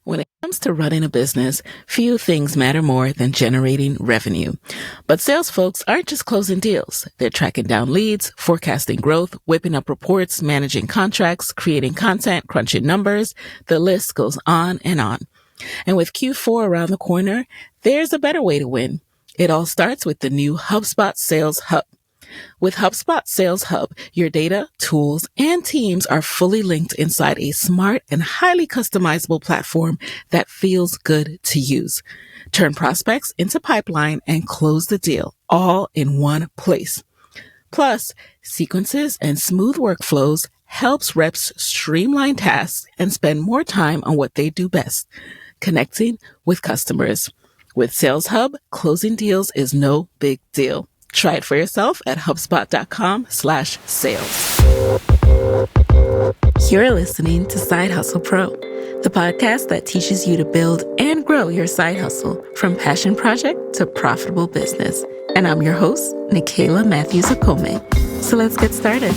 When it comes to running a business, few things matter more than generating revenue. But sales folks aren't just closing deals. They're tracking down leads, forecasting growth, whipping up reports, managing contracts, creating content, crunching numbers. The list goes on and on. And with Q4 around the corner, there's a better way to win. It all starts with the new HubSpot Sales Hub. With HubSpot Sales Hub, your data, tools, and teams are fully linked inside a smart and highly customizable platform that feels good to use. Turn prospects into pipeline and close the deal all in one place. Plus, sequences and smooth workflows helps reps streamline tasks and spend more time on what they do best, connecting with customers. With Sales Hub, closing deals is no big deal. Try it for yourself at HubSpot.com/sales. You're listening to Side Hustle Pro, the podcast that teaches you to build and grow your side hustle from passion project to profitable business. And I'm your host, Nikayla Matthews-Okome. So let's get started.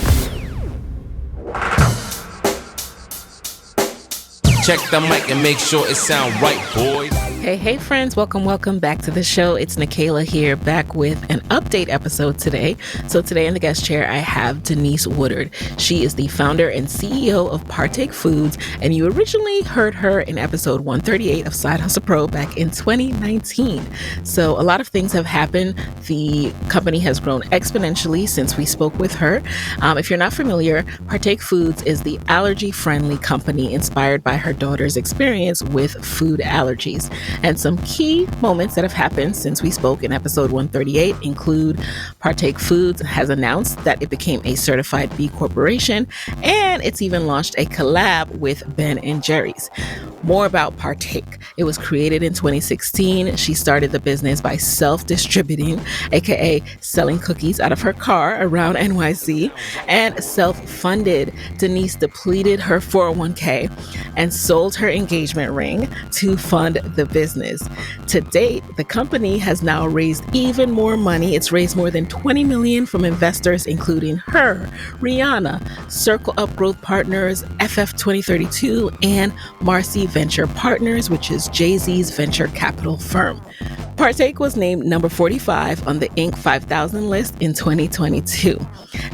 Check the mic and make sure it sound right, boys. Hey, friends. Welcome back to the show. It's Nikayla here, back with an update episode today. So today in the guest chair, I have Denise Woodard. She is the founder and CEO of Partake Foods, and you originally heard her in episode 138 of Side Hustle Pro back in 2019. So a lot of things have happened. The company has grown exponentially since we spoke with her. If you're not familiar, Partake Foods is the allergy-friendly company inspired by her daughter's experience with food allergies. And some key moments that have happened since we spoke in episode 138 include Partake Foods has announced that it became a certified B Corporation, and it's even launched a collab with Ben & Jerry's. More about Partake. It was created in 2016. She started the business by self-distributing, aka selling cookies out of her car around NYC, and self-funded. Denise depleted her 401k and sold her engagement ring to fund the business. To date, the company has now raised even more money. It's raised more than $20 million from investors, including HER, Rihanna, Circle Up Growth Partners, FF 2032, and Marcy Venture Partners, which is Jay-Z's venture capital firm. Partake was named number 45 on the Inc. 5000 list in 2022.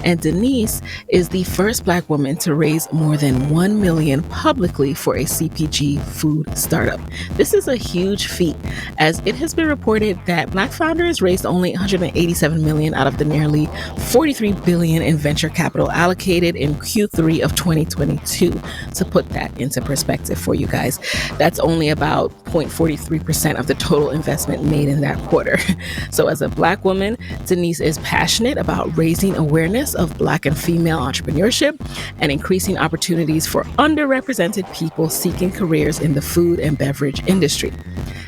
And Denise is the first Black woman to raise more than $1 million publicly for a CPG food startup. This is a huge feat, as it has been reported that Black founders raised only $187 million out of the nearly $43 billion in venture capital allocated in Q3 of 2022. To put that into perspective for you guys, that's only about 0.43% of the total investment made in that quarter. So as a Black woman, Denise is passionate about raising awareness of Black and female entrepreneurship and increasing opportunities for underrepresented people seeking careers in the food and beverage industry.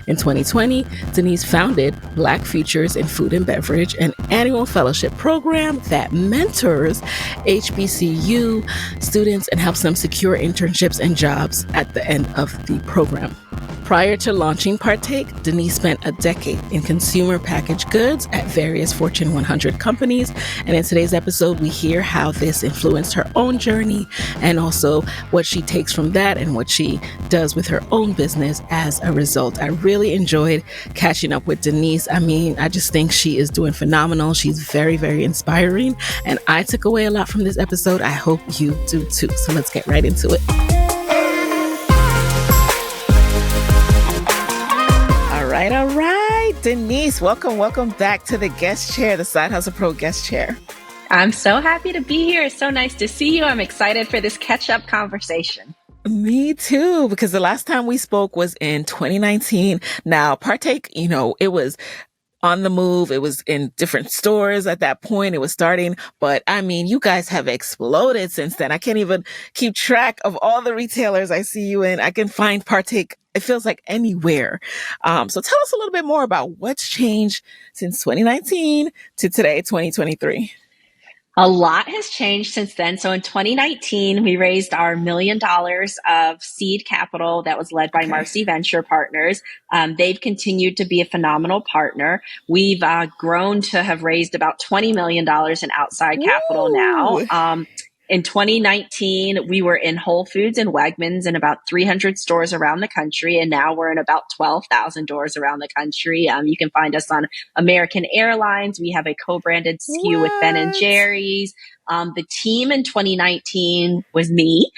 In 2020, Denise founded Black Futures in Food and Beverage, an annual fellowship program that mentors HBCU students and helps them secure internships and jobs at the end of the program. Prior to launching Partake, Denise spent a decade in consumer packaged goods at various Fortune 100 companies. And in today's episode, we hear how this influenced her own journey and also what she takes from that and what she does with her own business as a result. I really enjoyed catching up with Denise. I mean, I just think she is doing phenomenal. She's very, very inspiring. And I took away a lot from this episode. I hope you do too. So let's get right into it. All right. Denise, welcome back to the guest chair, the Side Hustle Pro guest chair. I'm so happy to be here. It's so nice to see you. I'm excited for this catch-up conversation. Me too, because the last time we spoke was in 2019. Now, Partake, it was on the move. It was in different stores at that point. It was starting. But I mean, you guys have exploded since then. I can't even keep track of all the retailers I see you in. I can find Partake, it feels like, anywhere. So tell us a little bit more about what's changed since 2019 to today, 2023. A lot has changed since then. So in 2019, we raised our $1 million of seed capital that was led by Marcy Venture Partners. They've continued to be a phenomenal partner. We've grown to have raised about $20 million in outside capital now. In 2019, we were in Whole Foods and Wegmans in about 300 stores around the country, and now we're in about 12,000 doors around the country. You can find us on American Airlines. We have a co-branded SKU with Ben and What? Jerry's. The team in 2019 was me,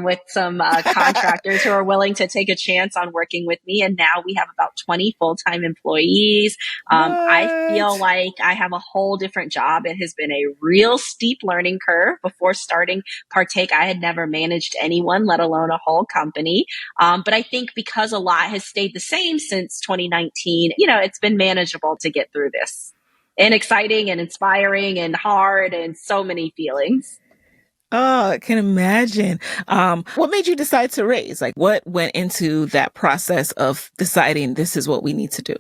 with some contractors who are willing to take a chance on working with me. And now we have about 20 full-time employees. I feel What? like I have a whole different job. It has been a real steep learning curve. Before starting Partake, I had never managed anyone, let alone a whole company. But I think because a lot has stayed the same since 2019, it's been manageable to get through this. And exciting and inspiring and hard and so many feelings. Oh, I can imagine. What made you decide to raise? Like, what went into that process of deciding this is what we need to do?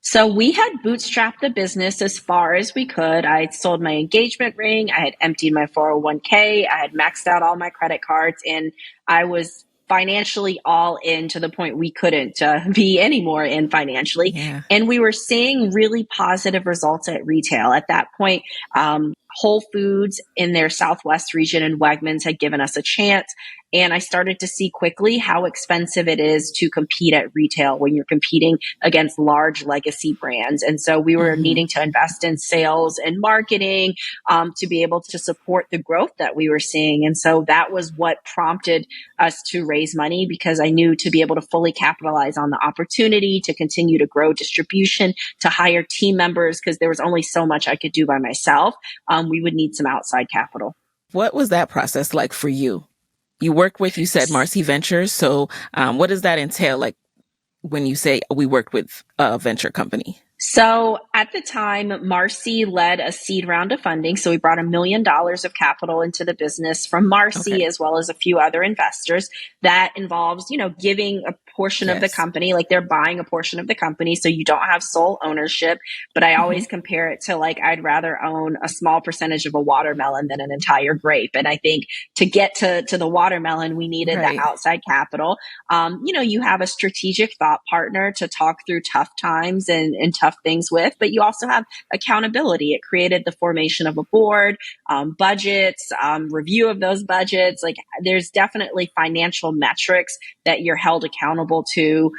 So we had bootstrapped the business as far as we could. I had sold my engagement ring. I had emptied my 401k. I had maxed out all my credit cards, and I was financially all in to the point we couldn't be any more in financially. Yeah. And we were seeing really positive results at retail. At that point, Whole Foods in their Southwest region and Wegmans had given us a chance. And I started to see quickly how expensive it is to compete at retail when you're competing against large legacy brands. And so we were Hmm. needing to invest in sales and marketing, to be able to support the growth that we were seeing. And so that was what prompted us to raise money, because I knew to be able to fully capitalize on the opportunity to continue to grow distribution, to hire team members, because there was only so much I could do by myself. We would need some outside capital. What was that process like for you? You work with, you said Marcy Ventures. So, what does that entail? Like when you say we worked with a venture company? So at the time, Marcy led a seed round of funding. So we brought $1 million of capital into the business from Okay. Marcy, as well as a few other investors. That involves, giving a portion of the Yes. company, like they're buying a portion of the company. So you don't have sole ownership. But I Hmm. always compare it to, like, I'd rather own a small percentage of a watermelon than an entire grape. And I think to get to the watermelon, we needed the Right. outside capital. You have a strategic thought partner to talk through tough times and tough things with, but you also have accountability. It created the formation of a board, budgets, review of those budgets. Like, there's definitely financial metrics that you're held accountable to.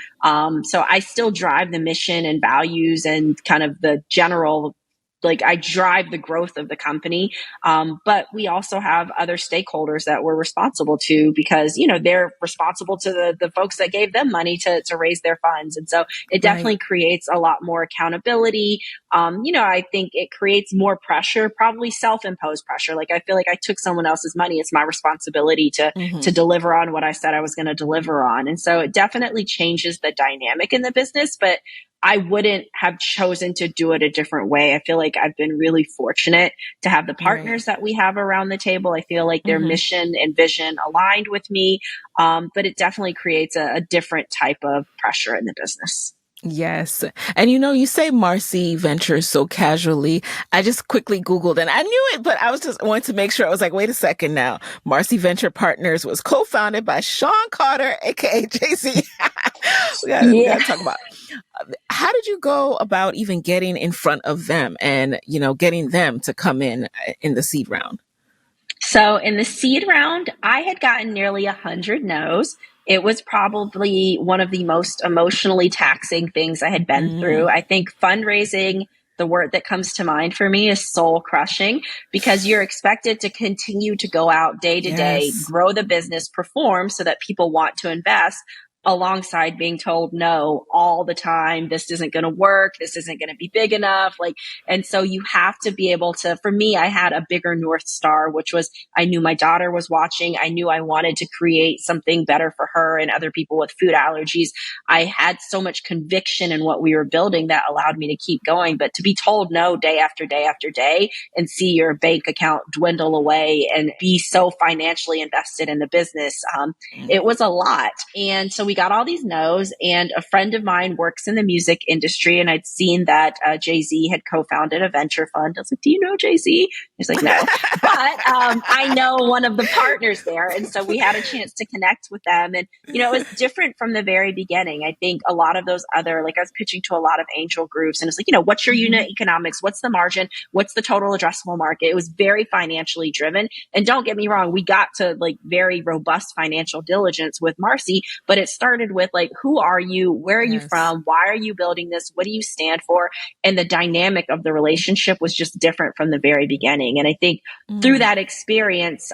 So I still drive the mission and values and kind of the general, like, I drive the growth of the company. But we also have other stakeholders that we're responsible to, because, they're responsible to the folks that gave them money to raise their funds. And so it Right. definitely creates a lot more accountability. I think it creates more pressure, probably self-imposed pressure. Like, I feel like I took someone else's money. It's my responsibility to Hmm. deliver on what I said I was going to deliver on. And so it definitely changes the dynamic in the business, but I wouldn't have chosen to do it a different way. I feel like I've been really fortunate to have the Right. partners that we have around the table. I feel like their Hmm. mission and vision aligned with me. But it definitely creates a different type of pressure in the business. Yes. And you say Marcy Ventures so casually. I just quickly Googled and I knew it, but I was just wanting to make sure. I was like, wait a second now. Marcy Venture Partners was co-founded by Sean Carter, aka JC. We Yeah. gotta talk about how did you go about even getting in front of them and, getting them to come in the seed round? So in the seed round, I had gotten nearly 100 no's. It was probably one of the most emotionally taxing things I had been through. Mm, I think fundraising, the word that comes to mind for me, is soul crushing, because you're expected to continue to go out day to day, yes. grow the business, perform so that people want to invest, alongside being told no all the time. This isn't going to work. This isn't going to be big enough. Like, and so you have to be able to, for me, I had a bigger North Star, which was, I knew my daughter was watching. I knew I wanted to create something better for her and other people with food allergies. I had so much conviction in what we were building that allowed me to keep going. But to be told no day after day after day, and see your bank account dwindle away and be so financially invested in the business, Mm, it was a lot. And so we got all these no's, and a friend of mine works in the music industry, and I'd seen that Jay-Z had co-founded a venture fund. I was like, do you know Jay-Z? He's like, no. But I know one of the partners there. And so we had a chance to connect with them. And, it was different from the very beginning. I think a lot of those other, like I was pitching to a lot of angel groups, and it's like, what's your unit economics? What's the margin? What's the total addressable market? It was very financially driven. And don't get me wrong, we got to like very robust financial diligence with Marcy, but it started with like, who are you? Where are you from? Why are you building this? What do you stand for? And the dynamic of the relationship was just different from the very beginning. And I think through that experience,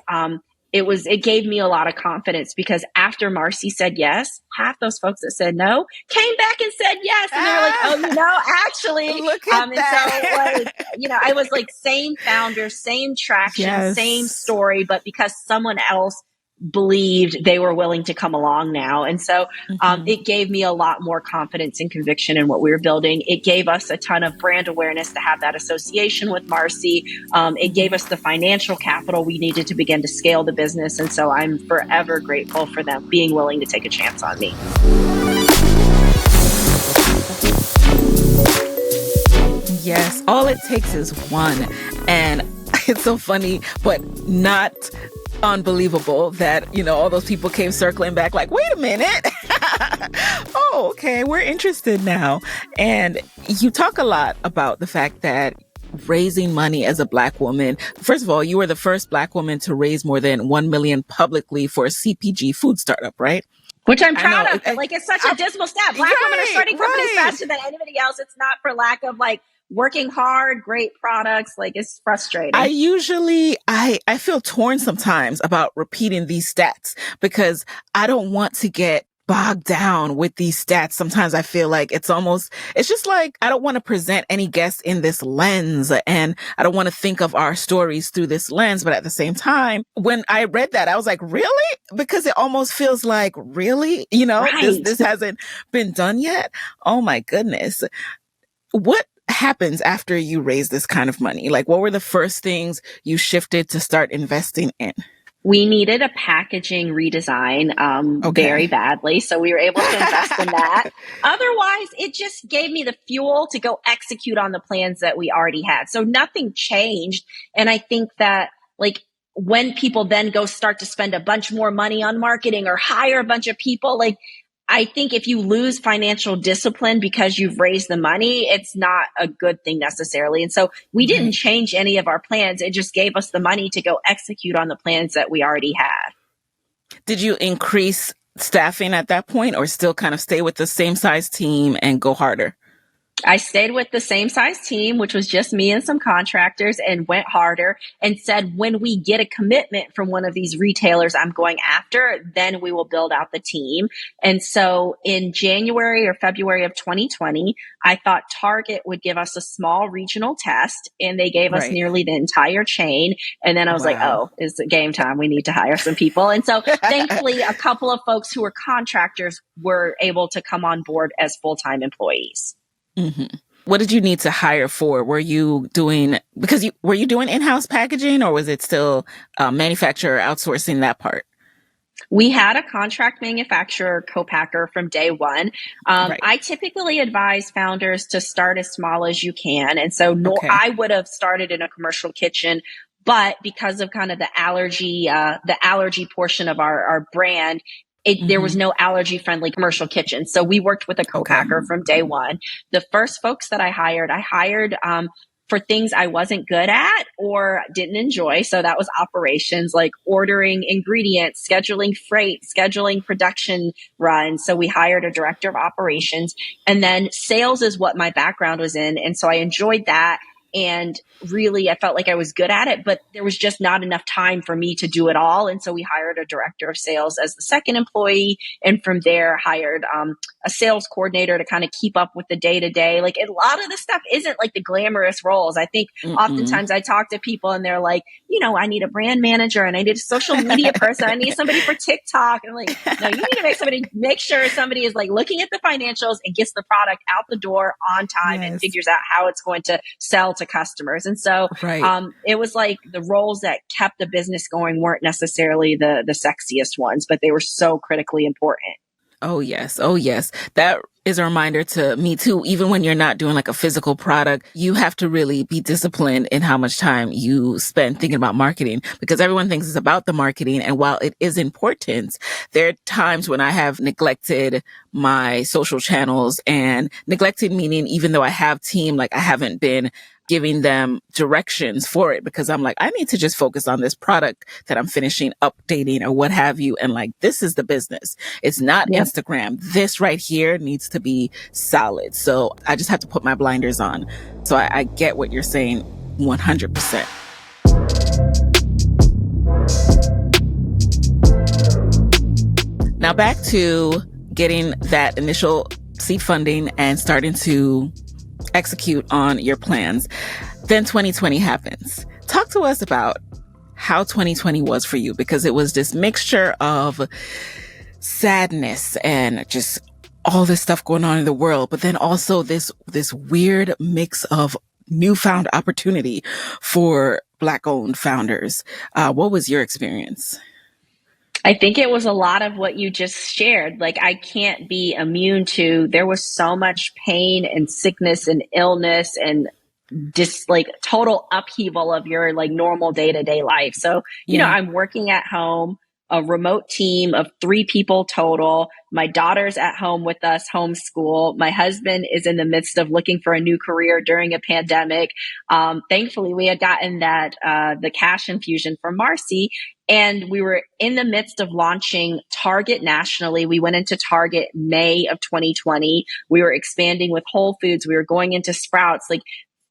it gave me a lot of confidence, because after Marcy said yes, half those folks that said no came back and said yes. And they were like, actually, look at that. So like, I was like, same founder, same traction, same story, but because someone else believed, they were willing to come along now. And so it gave me a lot more confidence and conviction in what we were building. It gave us a ton of brand awareness to have that association with Marcy. It gave us the financial capital we needed to begin to scale the business. And so I'm forever grateful for them being willing to take a chance on me. Yes, all it takes is one. And it's so funny, but not unbelievable that, all those people came circling back like, wait a minute. Oh, okay, we're interested now. And you talk a lot about the fact that raising money as a Black woman, first of all, you were the first Black woman to raise more than 1 million publicly for a CPG food startup, right? Which I'm proud of. But like, it's such a dismal stat. Black women are starting companies faster than anybody else. It's not for lack of like working hard, great products. Like, it's frustrating. I feel torn sometimes about repeating these stats, because I don't want to get bogged down with these stats. Sometimes I feel like it's just like, I don't want to present any guests in this lens, and I don't want to think of our stories through this lens. But at the same time, when I read that, I was like, really? Because it almost feels like, really? This hasn't been done yet. Oh my goodness. What happens after you raise this kind of money? Like, what were the first things you shifted to start investing in? We needed a packaging redesign very badly. So we were able to invest in that. Otherwise, it just gave me the fuel to go execute on the plans that we already had. So nothing changed. And I think that like when people then go start to spend a bunch more money on marketing or hire a bunch of people, like I think if you lose financial discipline because you've raised the money, it's not a good thing necessarily. And so we didn't change any of our plans. It just gave us the money to go execute on the plans that we already had. Did you increase staffing at that point, or still kind of stay with the same size team and go harder? I stayed with the same size team, which was just me and some contractors, and went harder and said, when we get a commitment from one of these retailers I'm going after, then we will build out the team. And so in January or February of 2020, I thought Target would give us a small regional test, and they gave us nearly the entire chain. And then I was like, oh, it's game time. We need to hire some people. And so thankfully, a couple of folks who were contractors were able to come on board as full-time employees. Mm-hmm. What did you need to hire for? Were you doing in-house packaging, or was it still manufacturer outsourcing that part? We had a contract manufacturer co-packer from day one. I typically advise founders to start as small as you can. And so I would have started in a commercial kitchen, but because of kind of the allergy portion of our brand, there was no allergy-friendly commercial kitchen. So we worked with a co-packer from day one. The first folks that I hired for things I wasn't good at or didn't enjoy. So that was operations, like ordering ingredients, scheduling freight, scheduling production runs. So we hired a director of operations. And then sales is what my background was in. And so I enjoyed that. And really, I felt like I was good at it, but there was just not enough time for me to do it all. And so we hired a director of sales as the second employee. And from there, hired a sales coordinator to kind of keep up with the day to day. Like a lot of this stuff isn't like the glamorous roles. I think oftentimes I talk to people and they're like, I need a brand manager and I need a social media person. I need somebody for TikTok. And I'm like, no, you need to make sure somebody is like looking at the financials and gets the product out the door on time and figures out how it's going to sell to customers. And so it was like the roles that kept the business going weren't necessarily the sexiest ones, but they were so critically important. Oh, yes. Oh, yes. That is a reminder to me too. Even when you're not doing like a physical product, you have to really be disciplined in how much time you spend thinking about marketing, because everyone thinks it's about the marketing. And while it is important, there are times when I have neglected my social channels, and neglected meaning, even though I have team, like I haven't been giving them directions for it, because I'm like, I need to just focus on this product that I'm finishing updating or what have you. And like, this is the business. It's not Yep. Instagram. This right here needs to be solid. So I just have to put my blinders on. So I get what you're saying 100%. Now back to getting that initial seed funding and starting to execute on your plans. Then 2020 happens. Talk to us about how 2020 was for you, because it was this mixture of sadness and just all this stuff going on in the world, but then also this weird mix of newfound opportunity for Black-owned founders. What was your experience? I think it was a lot of what you just shared. Like, I can't be immune to, there was so much pain and sickness and illness and just like total upheaval of your like normal day-to-day life. So, Yeah. I'm working at home, a remote team of 3 people total. My daughter's at home with us, homeschool. My husband is in the midst of looking for a new career during a pandemic. Thankfully, we had gotten that the cash infusion from Marcy, and we were in the midst of launching Target nationally. We went into Target May of 2020. We were expanding with Whole Foods. We were going into Sprouts. Like,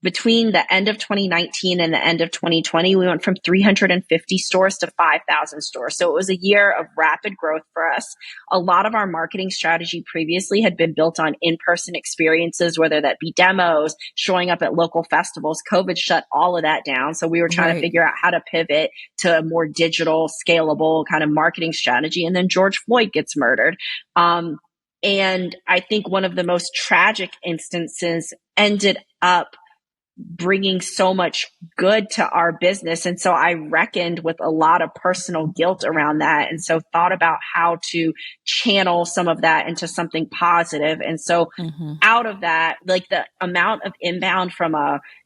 between the end of 2019 and the end of 2020, we went from 350 stores to 5,000 stores. So it was a year of rapid growth for us. A lot of our marketing strategy previously had been built on in-person experiences, whether that be demos, showing up at local festivals. COVID shut all of that down. So we were trying to figure out how to pivot to a more digital, scalable kind of marketing strategy. And then George Floyd gets murdered. And I think one of the most tragic instances ended up bringing so much good to our business. And so I reckoned with a lot of personal guilt around that. And so thought about how to channel some of that into something positive. And so out of that, like the amount of inbound from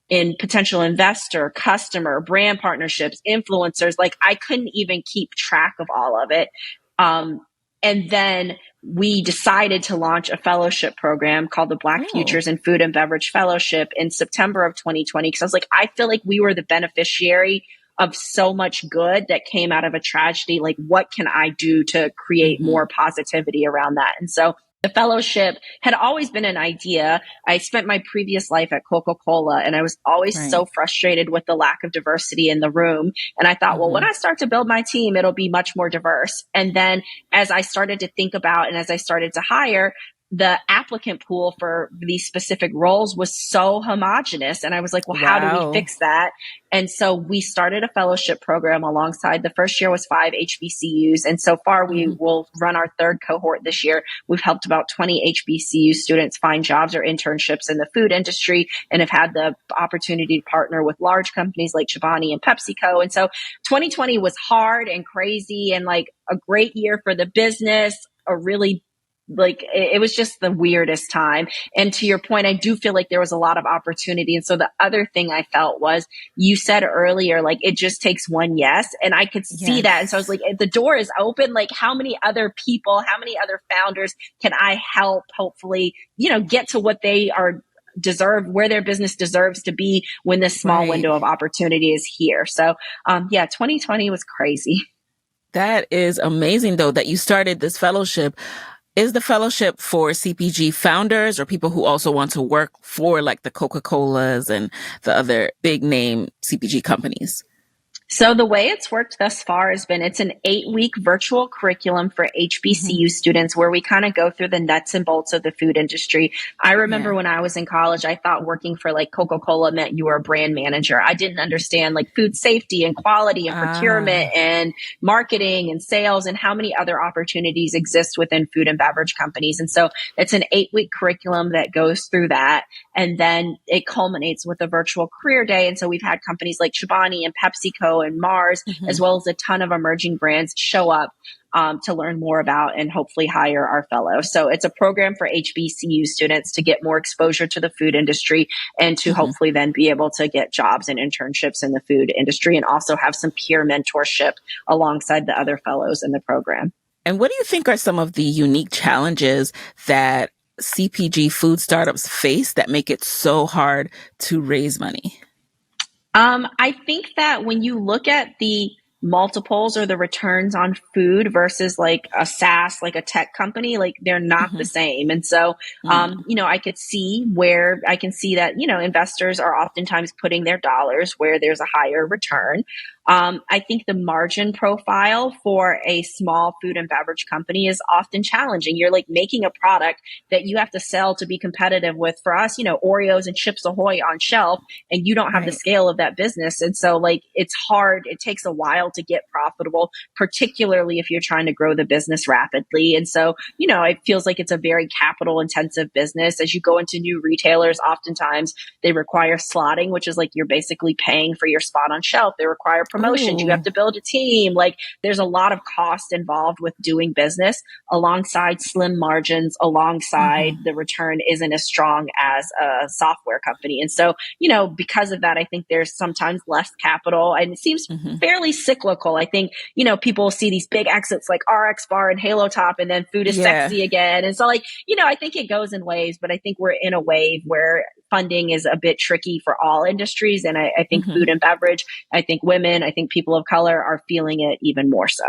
in potential investor, customer, brand partnerships, influencers, like I couldn't even keep track of all of it. And then we decided to launch a fellowship program called the Black Futures in Food and Beverage Fellowship in September of 2020. Because I was like, I feel like we were the beneficiary of so much good that came out of a tragedy. Like, what can I do to create more positivity around that? And so the fellowship had always been an idea. I spent my previous life at Coca-Cola, and I was always so frustrated with the lack of diversity in the room. And I thought, well, when I start to build my team, it'll be much more diverse. And then as I started to think about and as I started to hire, the applicant pool for these specific roles was so homogenous. And I was like, well, how do we fix that? And so we started a fellowship program alongside. The first year was 5 HBCUs. And so far, we will run our 3rd cohort this year. We've helped about 20 HBCU students find jobs or internships in the food industry, and have had the opportunity to partner with large companies like Chobani and PepsiCo. And so 2020 was hard and crazy and like a great year for the business, a really like it was just the weirdest time. And to your point, I do feel like there was a lot of opportunity. And so the other thing I felt was, you said earlier, like it just takes one yes. And I could see that. And so I was like, the door is open. Like, how many other people, how many other founders can I help hopefully, get to what they are deserve, where their business deserves to be when this small window of opportunity is here. So 2020 was crazy. That is amazing though, that you started this fellowship. Is the fellowship for CPG founders or people who also want to work for like the Coca-Colas and the other big name CPG companies? So the way it's worked thus far has been, it's an 8-week virtual curriculum for HBCU students where we kind of go through the nuts and bolts of the food industry. I remember when I was in college, I thought working for like Coca-Cola meant you were a brand manager. I didn't understand like food safety and quality and procurement and marketing and sales and how many other opportunities exist within food and beverage companies. And so it's an 8-week curriculum that goes through that. And then it culminates with a virtual career day. And so we've had companies like Chobani and PepsiCo and Mars, as well as a ton of emerging brands show up. to learn more about and hopefully hire our fellows. So it's a program for HBCU students to get more exposure to the food industry and to hopefully then be able to get jobs and internships in the food industry and also have some peer mentorship alongside the other fellows in the program. And what do you think are some of the unique challenges that CPG food startups face that make it so hard to raise money? I think that when you look at the multiples or the returns on food versus like a SaaS, like a tech company, like they're not the same. And so, I can see that, investors are oftentimes putting their dollars where there's a higher return. I think the margin profile for a small food and beverage company is often challenging. You're like making a product that you have to sell to be competitive with, for us, Oreos and Chips Ahoy on shelf, and you don't have the scale of that business. And so like, it's hard. It takes a while to get profitable, particularly if you're trying to grow the business rapidly. And so, it feels like it's a very capital intensive business. As you go into new retailers, oftentimes they require slotting, which is like you're basically paying for your spot on shelf. They require promotions. You have to build a team. Like there's a lot of cost involved with doing business alongside slim margins, alongside the return isn't as strong as a software company. And so, because of that, I think there's sometimes less capital and it seems fairly cyclical. I think, people see these big exits like RX Bar and Halo Top and then food is sexy again. And so like, I think it goes in waves, but I think we're in a wave where funding is a bit tricky for all industries. And I think food and beverage, I think women, I think people of color are feeling it even more so.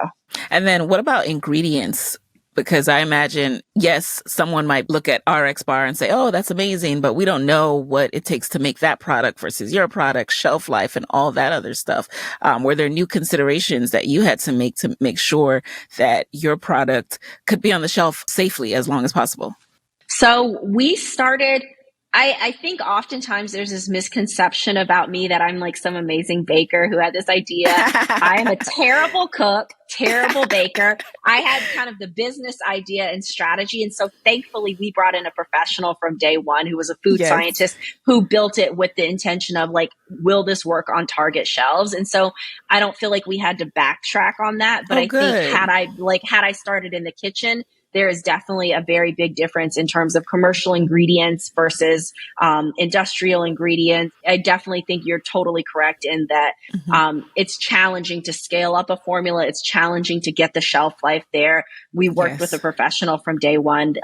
And then what about ingredients? Because I imagine, yes, someone might look at RX Bar and say, oh, that's amazing, but we don't know what it takes to make that product versus your product, shelf life, and all that other stuff. Were there new considerations that you had to make sure that your product could be on the shelf safely as long as possible? So we started, I think oftentimes there's this misconception about me that I'm like some amazing baker who had this idea. I am a terrible cook, terrible baker. I had kind of the business idea and strategy. And so thankfully we brought in a professional from day one who was a food scientist who built it with the intention of like, will this work on Target shelves? And so I don't feel like we had to backtrack on that. But think had I started in the kitchen, there is definitely a very big difference in terms of commercial ingredients versus industrial ingredients. I definitely think you're totally correct in that it's challenging to scale up a formula. It's challenging to get the shelf life there. We worked with a professional from day one.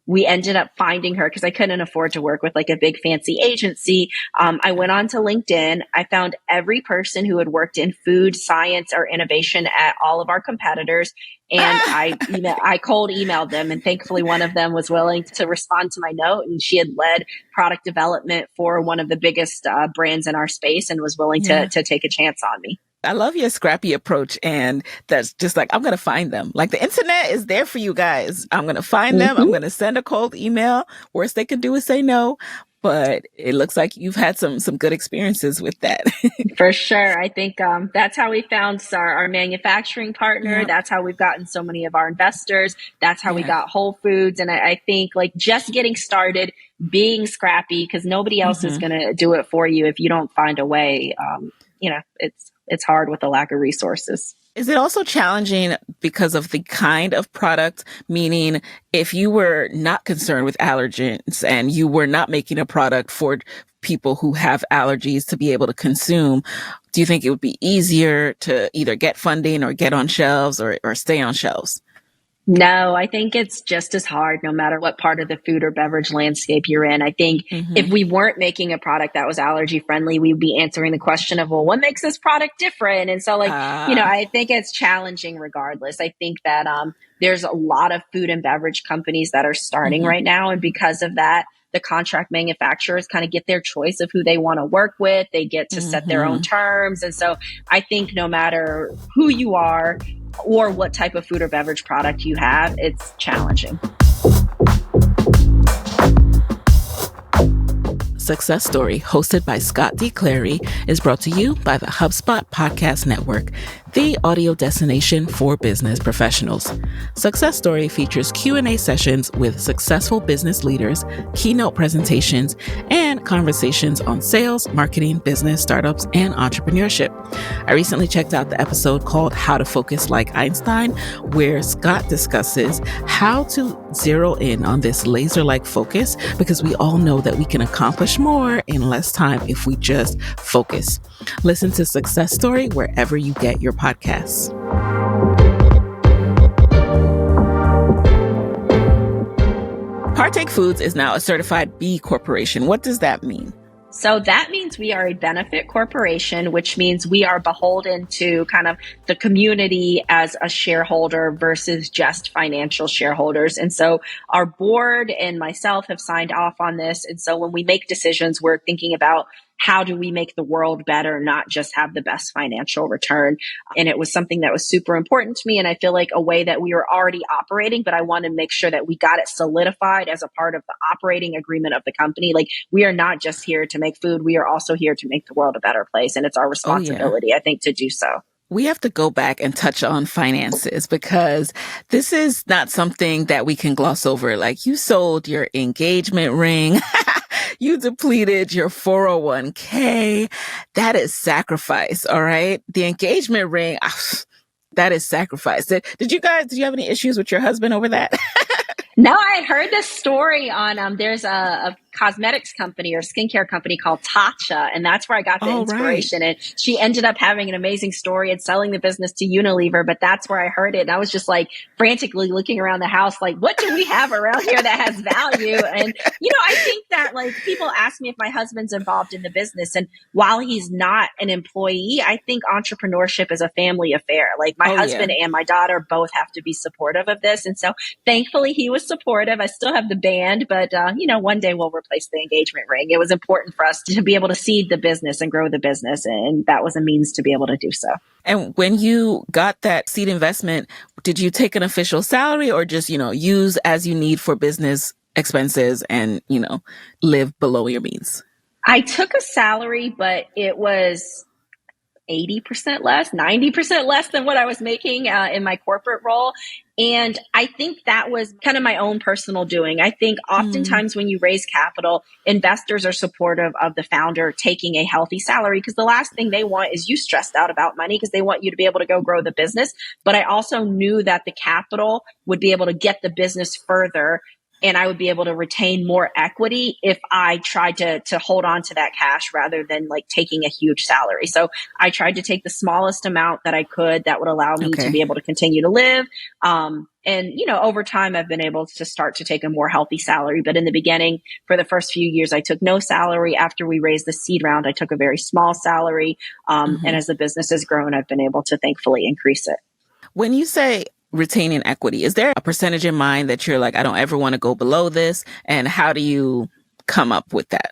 We ended up finding her because I couldn't afford to work with like a big fancy agency. I went on to LinkedIn. I found every person who had worked in food, science, or innovation at all of our competitors. And I cold emailed them, and thankfully one of them was willing to respond to my note, and she had led product development for one of the biggest brands in our space and was willing to take a chance on me. I love your scrappy approach, and that's just like, I'm going to find them. Like the internet is there for you guys. I'm going to find them. I'm going to send a cold email. Worst they could do is say no. But it looks like you've had some good experiences with that. For sure. I think that's how we found our manufacturing partner. That's how we've gotten so many of our investors. That's how we got Whole Foods. And I think like just getting started, being scrappy, because nobody else is going to do it for you if you don't find a way. It's hard with the lack of resources. Is it also challenging because of the kind of product? Meaning, if you were not concerned with allergens and you were not making a product for people who have allergies to be able to consume, do you think it would be easier to either get funding or get on shelves or stay on shelves? No, I think it's just as hard no matter what part of the food or beverage landscape you're in. I think if we weren't making a product that was allergy friendly, we'd be answering the question of, well, what makes this product different? And so like, I think it's challenging regardless. I think that there's a lot of food and beverage companies that are starting right now. And because of that, the contract manufacturers kind of get their choice of who they want to work with. They get to set their own terms. And so I think no matter who you are or what type of food or beverage product you have, it's challenging. Success Story, hosted by Scott D. Clary, is brought to you by the HubSpot Podcast Network. the audio destination for business professionals. Success Story features Q&A sessions with successful business leaders, keynote presentations, and conversations on sales, marketing, business, startups, and entrepreneurship. I recently checked out the episode called How to Focus Like Einstein, where Scott discusses how to zero in on this laser-like focus, because we all know that we can accomplish more in less time if we just focus. Listen to Success Story wherever you get your podcasts. Partake Foods is now a certified B Corporation. What does that mean? So that means we are a benefit corporation, which means we are beholden to kind of the community as a shareholder versus just financial shareholders. And so our board and myself have signed off on this. And so when we make decisions, we're thinking about how do we make the world better, not just have the best financial return. And it was something that was super important to me. And I feel like a way that we were already operating, but I want to make sure that we got it solidified as a part of the operating agreement of the company. Like, we are not just here to make food. We are also here to make the world a better place. And it's our responsibility, I think, to do so. We have to go back and touch on finances, because this is not something that we can gloss over. Like, you sold your engagement ring. You depleted your 401k. That is sacrifice. All right. The engagement ring, that is sacrifice. Did you have any issues with your husband over that? No, I had heard this story on, there's a cosmetics company or skincare company called Tatcha, and that's where I got the inspiration. Right. And she ended up having an amazing story and selling the business to Unilever, but that's where I heard it. And I was just like frantically looking around the house, like, what do we have around here that has value? And, I think that, like, people ask me if my husband's involved in the business. And while he's not an employee, I think entrepreneurship is a family affair. Like, my husband and my daughter both have to be supportive of this. And so thankfully he was supportive. I still have the band, but, one day we'll replace the engagement ring. It was important for us to be able to seed the business and grow the business. And that was a means to be able to do so. And when you got that seed investment, did you take an official salary or just, use as you need for business expenses and, live below your means? I took a salary, but it was 80% less, 90% less than what I was making in my corporate role. And I think that was kind of my own personal doing. I think oftentimes when you raise capital, investors are supportive of the founder taking a healthy salary, because the last thing they want is you stressed out about money, because they want you to be able to go grow the business. But I also knew that the capital would be able to get the business further, and I would be able to retain more equity if I tried to hold on to that cash rather than like taking a huge salary. So I tried to take the smallest amount that I could that would allow me to be able to continue to live. And, over time, I've been able to start to take a more healthy salary. But in the beginning, for the first few years, I took no salary. After we raised the seed round, I took a very small salary. And as the business has grown, I've been able to thankfully increase it. When you say retaining equity, is there a percentage in mind that you're like, I don't ever want to go below this? And how do you come up with that?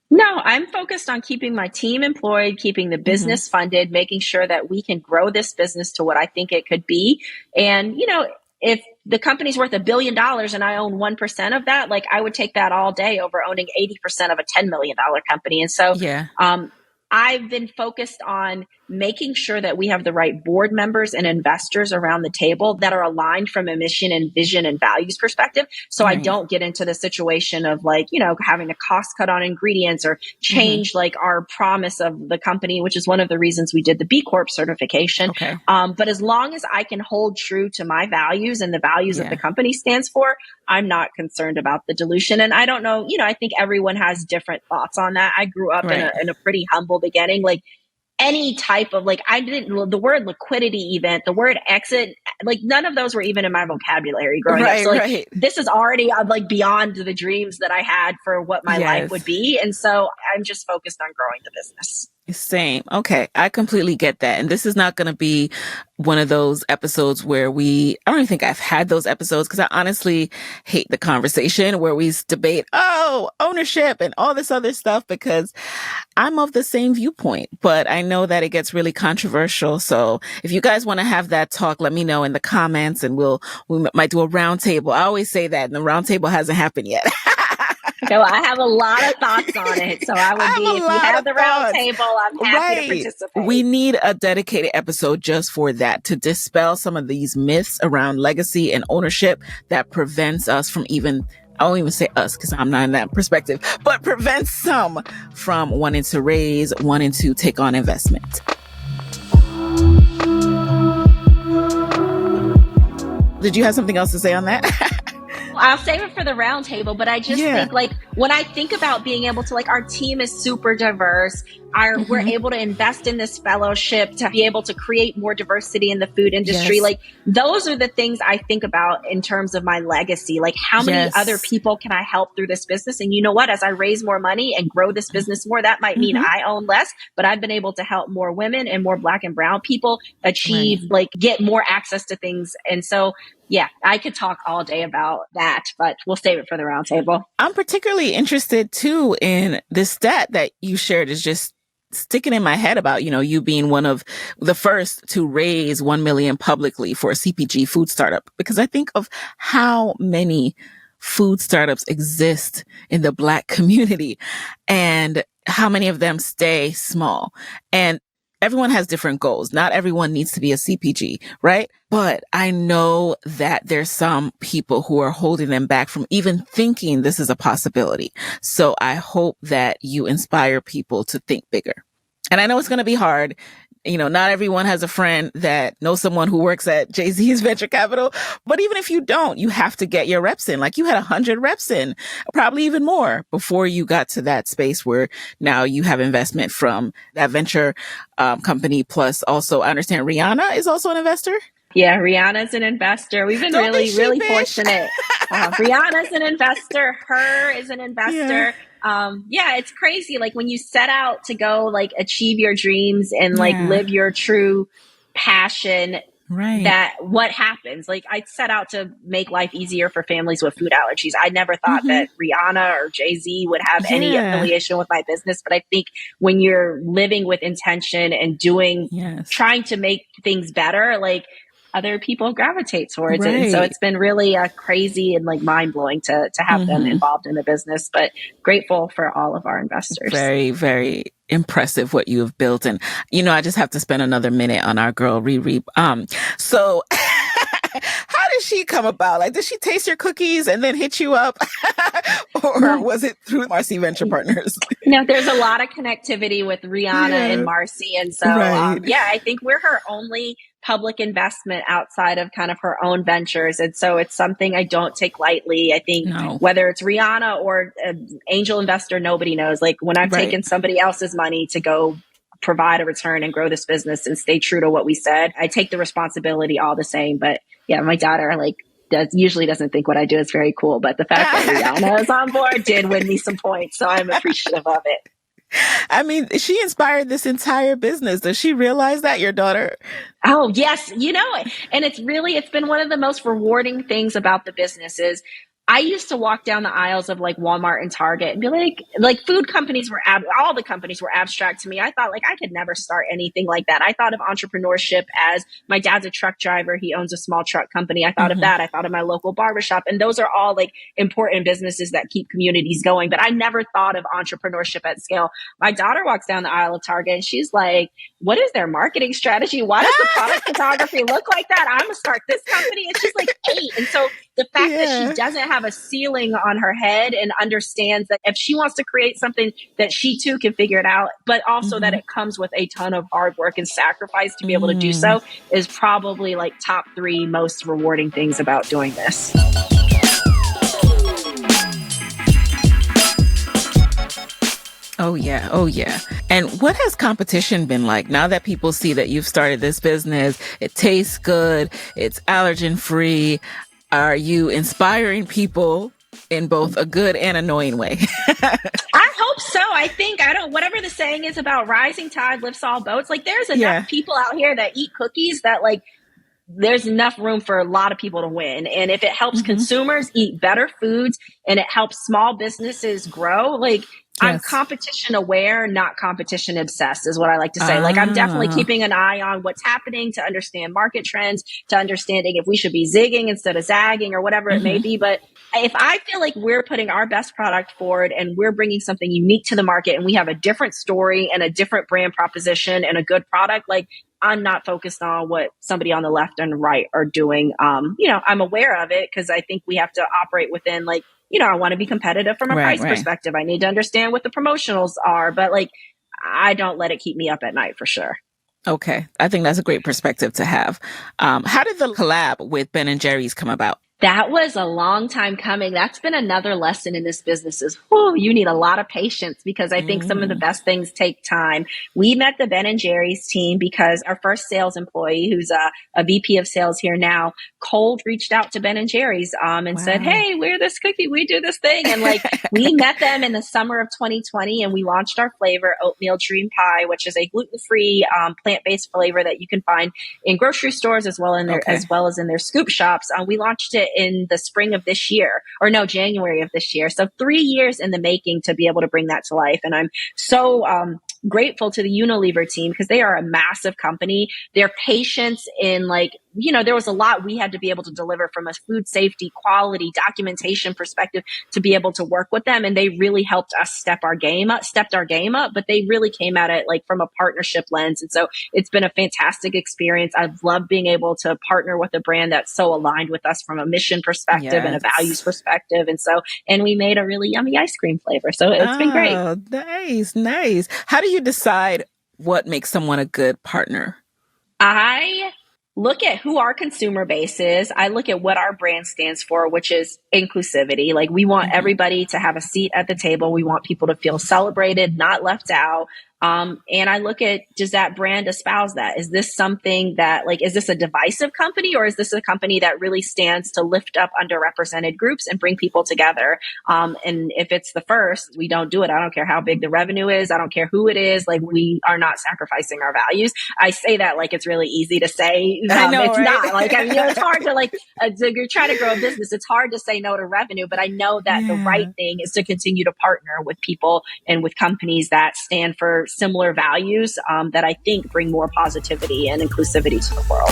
No, I'm focused on keeping my team employed, keeping the business funded, making sure that we can grow this business to what I think it could be. And, if the company's worth $1 billion and I own 1% of that, like, I would take that all day over owning 80% of a $10 million company. And so, I've been focused on making sure that we have the right board members and investors around the table that are aligned from a mission and vision and values perspective. So I don't get into the situation of like, having a cost cut on ingredients or change like our promise of the company, which is one of the reasons we did the B Corp certification. But as long as I can hold true to my values and the values that the company stands for, I'm not concerned about the dilution. And I don't know, I think everyone has different thoughts on that. I grew up in a pretty humble beginning. Like, any type of the word liquidity event, the word exit, like none of those were even in my vocabulary growing up. So this is already like beyond the dreams that I had for what my life would be. And so I'm just focused on growing the business. Same. Okay. I completely get that. And this is not going to be one of those episodes where I don't even think I've had those episodes, because I honestly hate the conversation where we debate, ownership and all this other stuff, because I'm of the same viewpoint, but I know that it gets really controversial. So if you guys want to have that talk, let me know in the comments and we might do a round table. I always say that, and the round table hasn't happened yet. Okay, well, I have a lot of thoughts on it. So I I would have be, a if you lot have of the round thoughts. table, I'm happy to Right. participate. We need a dedicated episode just for that, to dispel some of these myths around legacy and ownership that prevents us from even, I won't even say us because I'm not in that perspective, but prevents some from wanting to raise, wanting to take on investment. Did you have something else to say on that? I'll save it for the round table, but I just Yeah. think like when I think about being able to, like, our team is super diverse. We're able to invest in this fellowship to be able to create more diversity in the food industry. Yes. Like, those are the things I think about in terms of my legacy. Like, how many other people can I help through this business? And you know what? As I raise more money and grow this business more, that might mean I own less, but I've been able to help more women and more Black and brown people achieve, like, get more access to things. And so, yeah, I could talk all day about that, but we'll save it for the round table. I'm particularly interested too in this stat that you shared, is just sticking in my head about, you being one of the first to raise 1 million publicly for a CPG food startup, because I think of how many food startups exist in the Black community and how many of them stay small. And everyone has different goals. Not everyone needs to be a CPG, right? But I know that there's some people who are holding them back from even thinking this is a possibility. So I hope that you inspire people to think bigger. And I know it's going to be hard. Not everyone has a friend that knows someone who works at Jay-Z's venture capital. But even if you don't, you have to get your reps in. Like, you had 100 reps in, probably even more, before you got to that space where now you have investment from that venture company. Plus, also, I understand Rihanna is also an investor. Yeah, Rihanna's an investor. We've been really fortunate. Rihanna's an investor. Her is an investor. Yeah, it's crazy. Like, when you set out to go, like, achieve your dreams and like live your true passion, that what happens? Like, I set out to make life easier for families with food allergies. I never thought that Rihanna or Jay-Z would have any affiliation with my business. But I think when you're living with intention and doing, trying to make things better, like, other people gravitate towards it. And so it's been really crazy and like mind blowing to have them involved in the business, but grateful for all of our investors. Very, very impressive what you have built. And, I just have to spend another minute on our girl, Riri. So how did she come about? Like, did she taste your cookies and then hit you up? Or was it through Marcy Venture Partners? There's a lot of connectivity with Rihanna and Marcy. And so, I think we're her only public investment outside of kind of her own ventures. And so it's something I don't take lightly. I think whether it's Rihanna or an angel investor, nobody knows. Like, when I've taken somebody else's money to go provide a return and grow this business and stay true to what we said, I take the responsibility all the same. But yeah, my daughter usually doesn't think what I do is very cool. But the fact that Rihanna is on board did win me some points. So I'm appreciative of it. I mean, she inspired this entire business. Does she realize that, your daughter? Oh, yes. And it's been one of the most rewarding things about the business is I used to walk down the aisles of like Walmart and Target and be like food companies were, all the companies were abstract to me. I thought like I could never start anything like that. I thought of entrepreneurship as my dad's a truck driver. He owns a small truck company. I thought of that. I thought of my local barbershop. And those are all like important businesses that keep communities going. But I never thought of entrepreneurship at scale. My daughter walks down the aisle of Target and she's like, what is their marketing strategy? Why does the product photography look like that? I'm going to start this company. And she's like 8. And so the fact that she doesn't have a ceiling on her head and understands that if she wants to create something that she too can figure it out, but also that it comes with a ton of hard work and sacrifice to be able to do so is probably like top 3 most rewarding things about doing this. Oh, yeah. Oh, yeah. And what has competition been like now that people see that you've started this business? It tastes good. It's allergen free. Are you inspiring people in both a good and annoying way? I hope so. I think, whatever the saying is about rising tide lifts all boats. Like, there's enough people out here that eat cookies that like there's enough room for a lot of people to win. And if it helps consumers eat better foods and it helps small businesses grow, like, I'm Yes. competition aware, not competition obsessed, is what I like to say. Like, I'm definitely keeping an eye on what's happening to understand market trends, to understanding if we should be zigging instead of zagging or whatever it may be. But if I feel like we're putting our best product forward and we're bringing something unique to the market and we have a different story and a different brand proposition and a good product, like, I'm not focused on what somebody on the left and right are doing. I'm aware of it because I think we have to operate within, like, I want to be competitive from a price perspective. I need to understand what the promotionals are, but like, I don't let it keep me up at night for sure. Okay. I think that's a great perspective to have. How did the collab with Ben and Jerry's come about? That was a long time coming. That's been another lesson in this business is, you need a lot of patience because I think some of the best things take time. We met the Ben and Jerry's team because our first sales employee, who's a VP of sales here now, cold reached out to Ben and Jerry's and said, hey, we're this cookie, we do this thing. And like, we met them in the summer of 2020 and we launched our flavor, oatmeal dream pie, which is a gluten-free, plant-based flavor that you can find in grocery stores as well as in their scoop shops. We launched it in the spring of this year, January of this year. So 3 years in the making to be able to bring that to life. And I'm so grateful to the Unilever team because they are a massive company. Their patience in there was a lot we had to be able to deliver from a food safety, quality, documentation perspective to be able to work with them. And they really helped us stepped our game up, but they really came at it like from a partnership lens. And so it's been a fantastic experience. I've loved being able to partner with a brand that's so aligned with us from a mission perspective and a values perspective. And we made a really yummy ice cream flavor. So it's been great. Oh, nice. How do you decide what makes someone a good partner? I look at who our consumer base is. I look at what our brand stands for, which is inclusivity. Like, we want everybody to have a seat at the table. We want people to feel celebrated, not left out. And I look at, does that brand espouse that? Is this something that, is this a divisive company or is this a company that really stands to lift up underrepresented groups and bring people together? And if it's the first, we don't do it. I don't care how big the revenue is. I don't care who it is. Like, we are not sacrificing our values. I say that like it's really easy to say. I know, it's right? not. It's hard to, you're trying to grow a business. It's hard to say no to revenue, but I know that the right thing is to continue to partner with people and with companies that stand for similar values that I think bring more positivity and inclusivity to the world.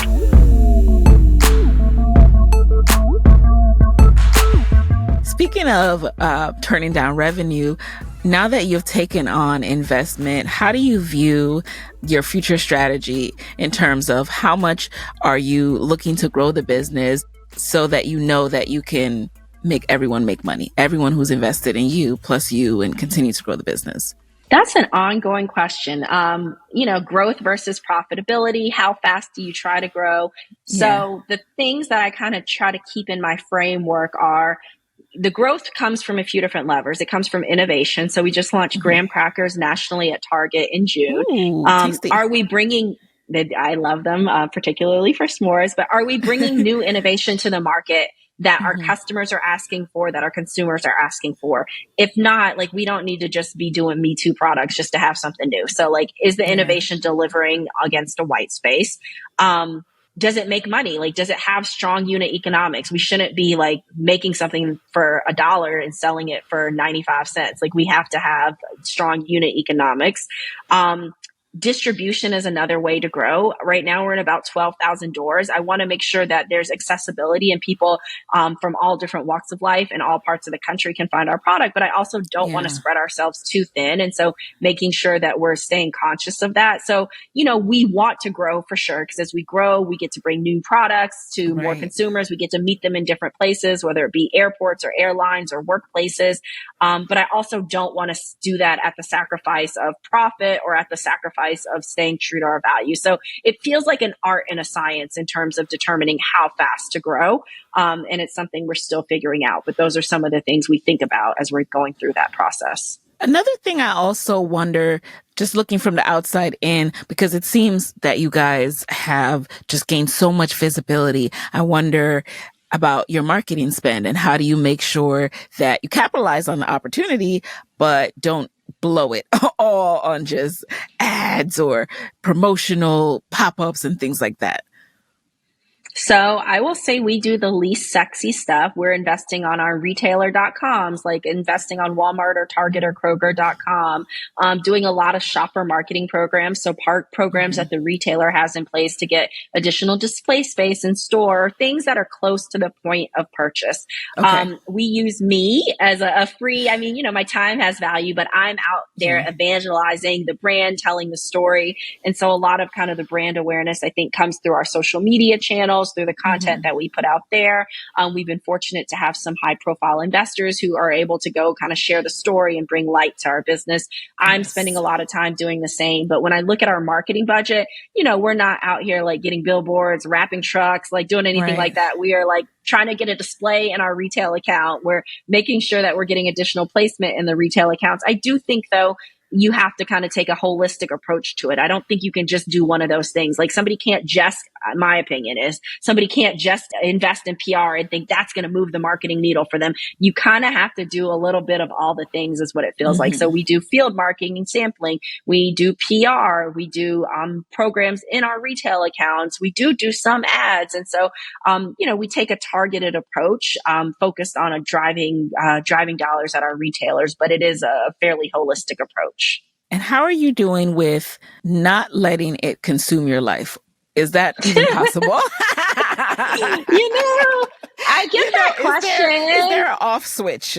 Speaking of turning down revenue, now that you've taken on investment, how do you view your future strategy in terms of how much are you looking to grow the business so that you know that you can make everyone make money, everyone who's invested in you plus you, and continue to grow the business? That's an ongoing question. Growth versus profitability. How fast do you try to grow? So the things that I kind of try to keep in my framework are the growth comes from a few different levers. It comes from innovation. So we just launched graham crackers nationally at Target in June. Ooh, are we bringing I love them, particularly for s'mores, but are we bringing new innovation to the market that our customers are asking for, that our consumers are asking for? If not, we don't need to just be doing Me Too products just to have something new. So is the innovation delivering against a white space? Does it make money? Does it have strong unit economics? We shouldn't be making something for $1 and selling it for 95 cents. We have to have strong unit economics. Distribution is another way to grow. Right now, we're in about 12,000 doors. I want to make sure that there's accessibility and people from all different walks of life and all parts of the country can find our product. But I also don't want to spread ourselves too thin. And so making sure that we're staying conscious of that. So, we want to grow for sure, because as we grow, we get to bring new products to more consumers. We get to meet them in different places, whether it be airports or airlines or workplaces. But I also don't want to do that at the sacrifice of profit or at the sacrifice of staying true to our values. So it feels like an art and a science in terms of determining how fast to grow. And it's something we're still figuring out. But those are some of the things we think about as we're going through that process. Another thing I also wonder, just looking from the outside in, because it seems that you guys have just gained so much visibility, I wonder about your marketing spend and how do you make sure that you capitalize on the opportunity, but don't blow it all on just ads or promotional pop-ups and things like that? So I will say we do the least sexy stuff. We're investing on our retailer.coms, like investing on Walmart or Target or Kroger.com, doing a lot of shopper marketing programs. So programs that the retailer has in place to get additional display space in store, things that are close to the point of purchase. Okay. We use me as a free, I mean, my time has value, but I'm out there evangelizing the brand, telling the story. And so a lot of kind of the brand awareness, I think, comes through our social media channels, through the content that we put out there. We've been fortunate to have some high profile investors who are able to go kind of share the story and bring light to our business. I'm spending a lot of time doing the same. But when I look at our marketing budget, we're not out here like getting billboards, wrapping trucks, like doing anything like that. We are like trying to get a display in our retail account. We're making sure that we're getting additional placement in the retail accounts. I do think, though, you have to kind of take a holistic approach to it. I don't think you can just do one of those things. Like somebody can't just, my opinion is, somebody can't just invest in PR and think that's going to move the marketing needle for them. You kind of have to do a little bit of all the things is what it feels like. So we do field marketing and sampling. We do PR. We do programs in our retail accounts. We do some ads. And so, we take a targeted approach focused on driving dollars at our retailers, but it is a fairly holistic approach. And how are you doing with not letting it consume your life? Is that even possible? I get that question. Is there an off switch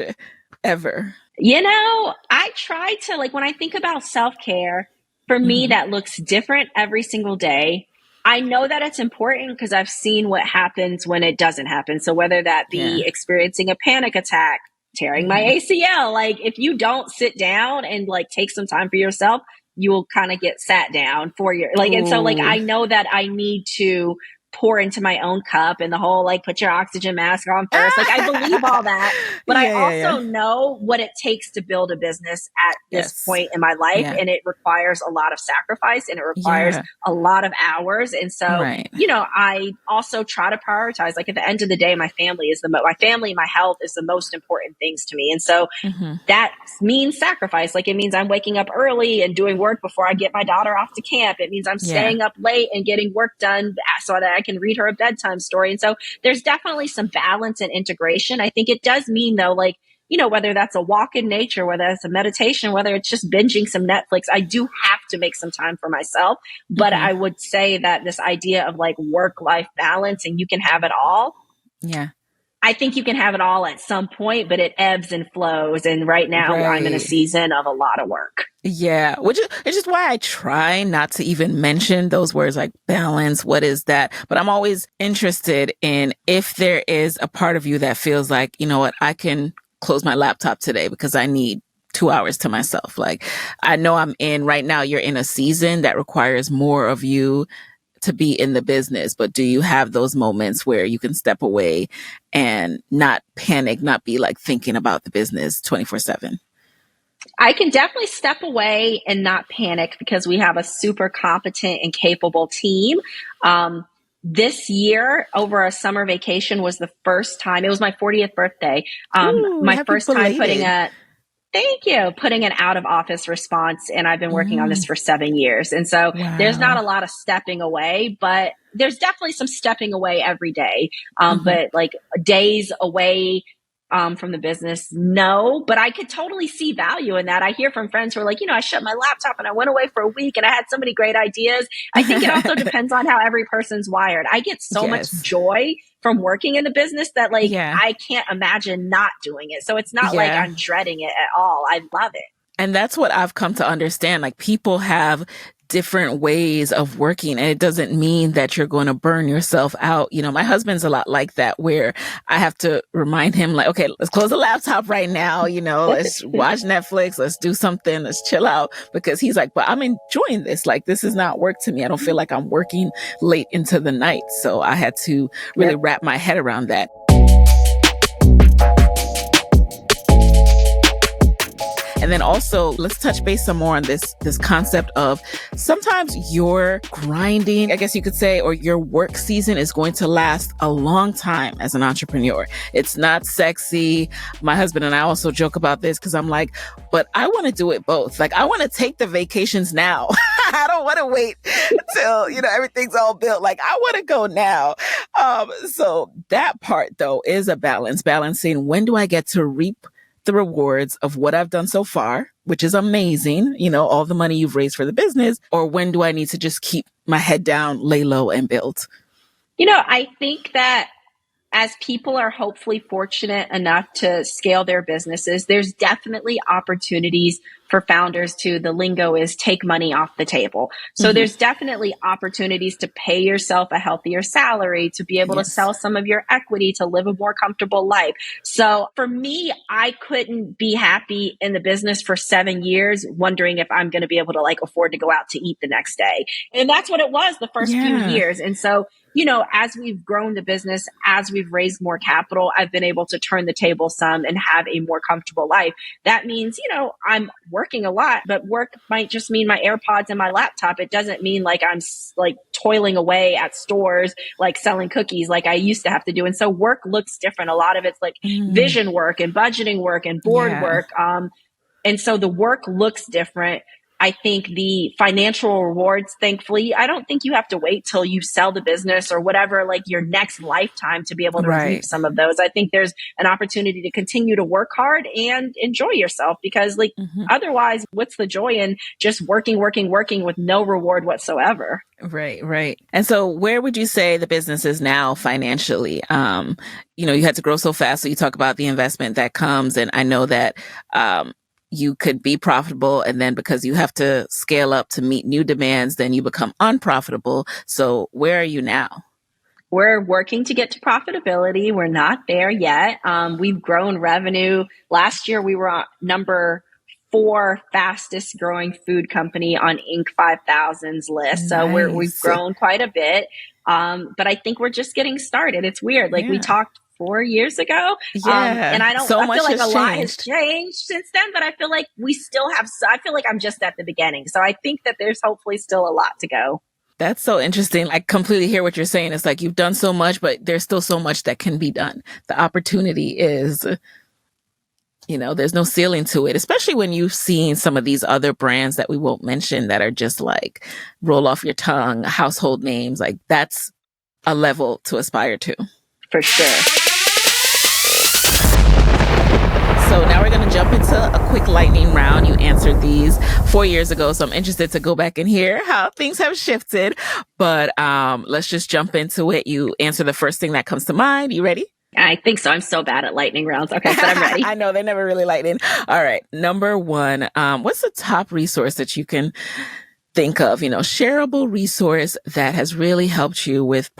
ever? I try to, like, when I think about self-care, for me, that looks different every single day. I know that it's important because I've seen what happens when it doesn't happen. So whether that be experiencing a panic attack, tearing my ACL, like if you don't sit down and like take some time for yourself, you will kind of get sat down for your like. And so like, I know that I need to pour into my own cup and the whole like put your oxygen mask on first. Like I believe all that, but I also know what it takes to build a business at this point in my life. And it requires a lot of sacrifice and it requires a lot of hours. And so, I also try to prioritize, like at the end of the day, my family, my health is the most important things to me. And so that means sacrifice. Like it means I'm waking up early and doing work before I get my daughter off to camp. It means I'm staying up late and getting work done so that I can read her a bedtime story. And so there's definitely some balance and integration. I think it does mean though, like, whether that's a walk in nature, whether it's a meditation, whether it's just binging some Netflix, I do have to make some time for myself. But I would say that this idea of like work-life balance and you can have it all. Yeah. I think you can have it all at some point, but it ebbs and flows. And right now I'm in a season of a lot of work. Yeah, which is why I try not to even mention those words like balance. What is that? But I'm always interested in if there is a part of you that feels like, you know what, I can close my laptop today because I need 2 hours to myself. Like I know right now you're in a season that requires more of you to be in the business, but do you have those moments where you can step away and not panic, not be like thinking about the business 24/7? I can definitely step away and not panic because we have a super competent and capable team. This year, over a summer vacation was the first time, it was my 40th birthday. My first time putting an out of office response. And I've been working on this for 7 years. And so there's not a lot of stepping away, but there's definitely some stepping away every day. But like days away from the business, no, but I could totally see value in that. I hear from friends who are like, I shut my laptop and I went away for a week and I had so many great ideas. I think it also depends on how every person's wired. I get so much joy from working in the business that like, I can't imagine not doing it. So it's not like I'm dreading it at all. I love it. And that's what I've come to understand. Like people have different ways of working, and it doesn't mean that you're going to burn yourself out. My husband's a lot like that, where I have to remind him like, okay, let's close the laptop right now. Let's watch Netflix. Let's do something. Let's chill out, because he's like, but I'm enjoying this. Like, this is not work to me. I don't feel like I'm working late into the night. So I had to really wrap my head around that. And then also, let's touch base some more on this concept of sometimes your grinding, I guess you could say, or your work season is going to last a long time as an entrepreneur. It's not sexy. My husband and I also joke about this because I'm like, but I want to do it both. Like, I want to take the vacations now. I don't want to wait till, everything's all built. Like, I want to go now. So that part, though, is a balancing when do I get to reap the rewards of what I've done so far, which is amazing, all the money you've raised for the business, or when do I need to just keep my head down, lay low, and build? I think that as people are hopefully fortunate enough to scale their businesses, there's definitely opportunities for founders to, the lingo is take money off the table. So there's definitely opportunities to pay yourself a healthier salary, to be able to sell some of your equity, to live a more comfortable life. So for me, I couldn't be happy in the business for 7 years, wondering if I'm going to be able to afford to go out to eat the next day. And that's what it was the first few years. And so as we've grown the business, as we've raised more capital, I've been able to turn the table some and have a more comfortable life. That means, I'm working a lot, but work might just mean my AirPods and my laptop. It doesn't mean I'm toiling away at stores, selling cookies like I used to have to do. And so work looks different. A lot of it's vision work and budgeting work and board work. And so the work looks different. I think the financial rewards, thankfully, I don't think you have to wait till you sell the business or whatever, your next lifetime to be able to reap some of those. I think there's an opportunity to continue to work hard and enjoy yourself, because otherwise, what's the joy in just working with no reward whatsoever? Right. And so where would you say the business is now financially? You had to grow so fast. So you talk about the investment that comes. And I know that, you could be profitable, and then because you have to scale up to meet new demands, then you become unprofitable. So where are you now? We're working to get to profitability. We're not there yet. We've grown revenue. Last year, we were number 4 fastest growing food company on Inc. 5000's list. So we've grown quite a bit. But I think we're just getting started. It's weird. We talked 4 years ago. And I feel like a lot has changed since then, but I feel like we still have, I feel like I'm just at the beginning. So I think that there's hopefully still a lot to go. That's so interesting. I completely hear what you're saying. It's you've done so much, but there's still so much that can be done. The opportunity is, there's no ceiling to it, especially when you've seen some of these other brands that we won't mention that are just roll off your tongue, household names. That's a level to aspire to. For sure. So now we're going to jump into a quick lightning round. You answered these 4 years ago, so I'm interested to go back and hear how things have shifted. But let's just jump into it. You answer the first thing that comes to mind. You ready? I think so. I'm so bad at lightning rounds. Okay, but I'm ready. I know, they're never really lightning. All right. Number 1, what's the top resource that you can think of, shareable resource that has really helped you with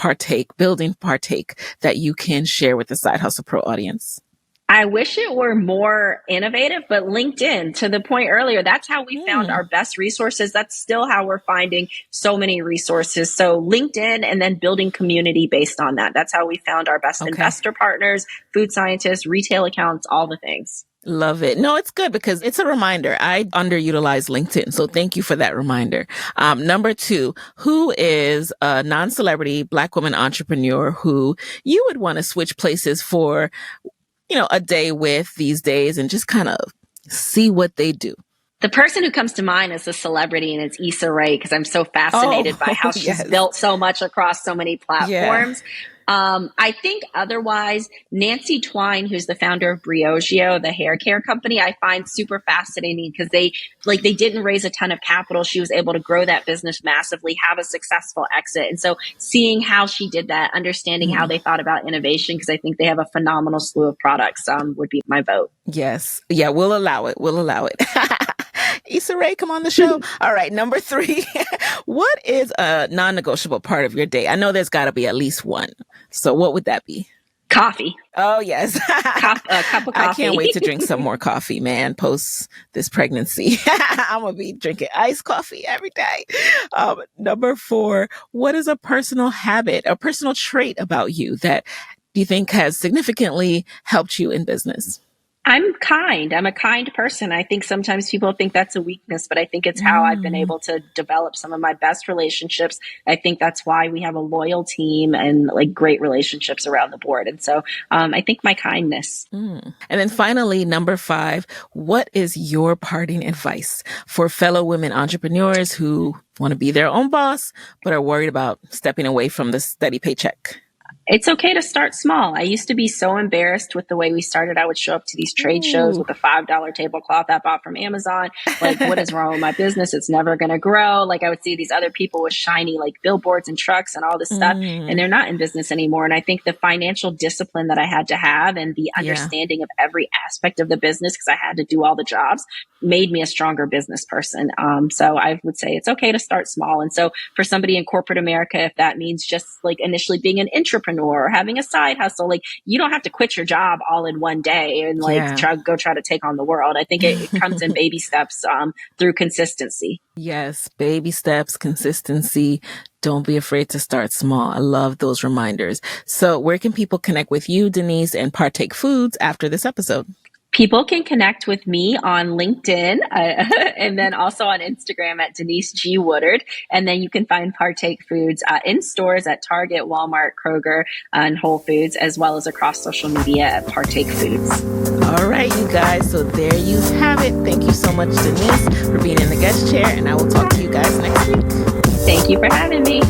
building Partake, that you can share with the Side Hustle Pro audience? I wish it were more innovative, but LinkedIn, to the point earlier, that's how we found our best resources. That's still how we're finding so many resources. So LinkedIn, and then building community based on that. That's how we found our best investor partners, food scientists, retail accounts, all the things. Love it. No, it's good because it's a reminder. I underutilize LinkedIn. So thank you for that reminder. Number 2, who is a non-celebrity Black woman entrepreneur who you would want to switch places for, a day with these days and just kind of see what they do? The person who comes to mind is a celebrity, and it's Issa Rae, because I'm so fascinated by how she's built so much across so many platforms. I think otherwise, Nancy Twine, who's the founder of Briogeo, the hair care company, I find super fascinating because they didn't raise a ton of capital. She was able to grow that business massively, have a successful exit. And so seeing how she did that, understanding how they thought about innovation, because I think they have a phenomenal slew of products, would be my vote. Yes. Yeah, we'll allow it. Issa Rae, come on the show. All right. Number 3, what is a non-negotiable part of your day? I know there's got to be at least one. So what would that be? Coffee. Oh, yes. Cup of coffee. I can't wait to drink some more coffee, man, post this pregnancy. I'm going to be drinking iced coffee every day. Number 4, what is a personal habit, a personal trait about you that you think has significantly helped you in business? I'm kind. I'm a kind person. I think sometimes people think that's a weakness, but I think it's how I've been able to develop some of my best relationships. I think that's why we have a loyal team and like great relationships around the board. And so I think my kindness. And then finally, number 5, what is your parting advice for fellow women entrepreneurs who want to be their own boss, but are worried about stepping away from the steady paycheck? It's okay to start small. I used to be so embarrassed with the way we started. I would show up to these trade shows with a $5 tablecloth I bought from Amazon. Like, what is wrong with my business? It's never going to grow. Like, I would see these other people with shiny like billboards and trucks and all this stuff, and they're not in business anymore. And I think the financial discipline that I had to have and the understanding of every aspect of the business, because I had to do all the jobs, made me a stronger business person. So I would say it's okay to start small. And so for somebody in corporate America, if that means just like initially being an entrepreneur or having a side hustle, like you don't have to quit your job all in one day and like try to take on the world. I think it comes in baby steps through consistency. Yes, baby steps, consistency. Don't be afraid to start small. I love those reminders. So where can people connect with you, Denise, and Partake Foods after this episode? People can connect with me on LinkedIn and then also on Instagram at Denise G. Woodard. And then you can find Partake Foods in stores at Target, Walmart, Kroger, and Whole Foods, as well as across social media at Partake Foods. All right, you guys. So there you have it. Thank you so much, Denise, for being in the guest chair. And I will talk to you guys next week. Thank you for having me.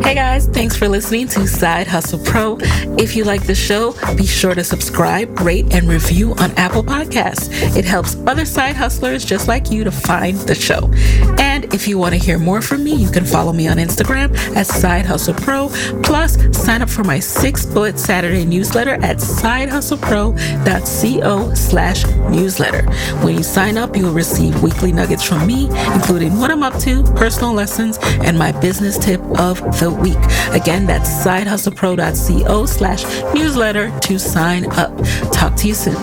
Hey guys, thanks for listening to Side Hustle Pro. If you like the show, be sure to subscribe, rate, and review on Apple Podcasts. It helps other side hustlers just like you to find the show. And if you want to hear more from me, you can follow me on Instagram at Side Hustle Pro. Plus, sign up for my 6-bullet Saturday newsletter at sidehustlepro.co/newsletter. When you sign up, you'll receive weekly nuggets from me, including what I'm up to, personal lessons, and my business tip of the week. Again, that's sidehustlepro.co/newsletter to sign up. Talk to you soon.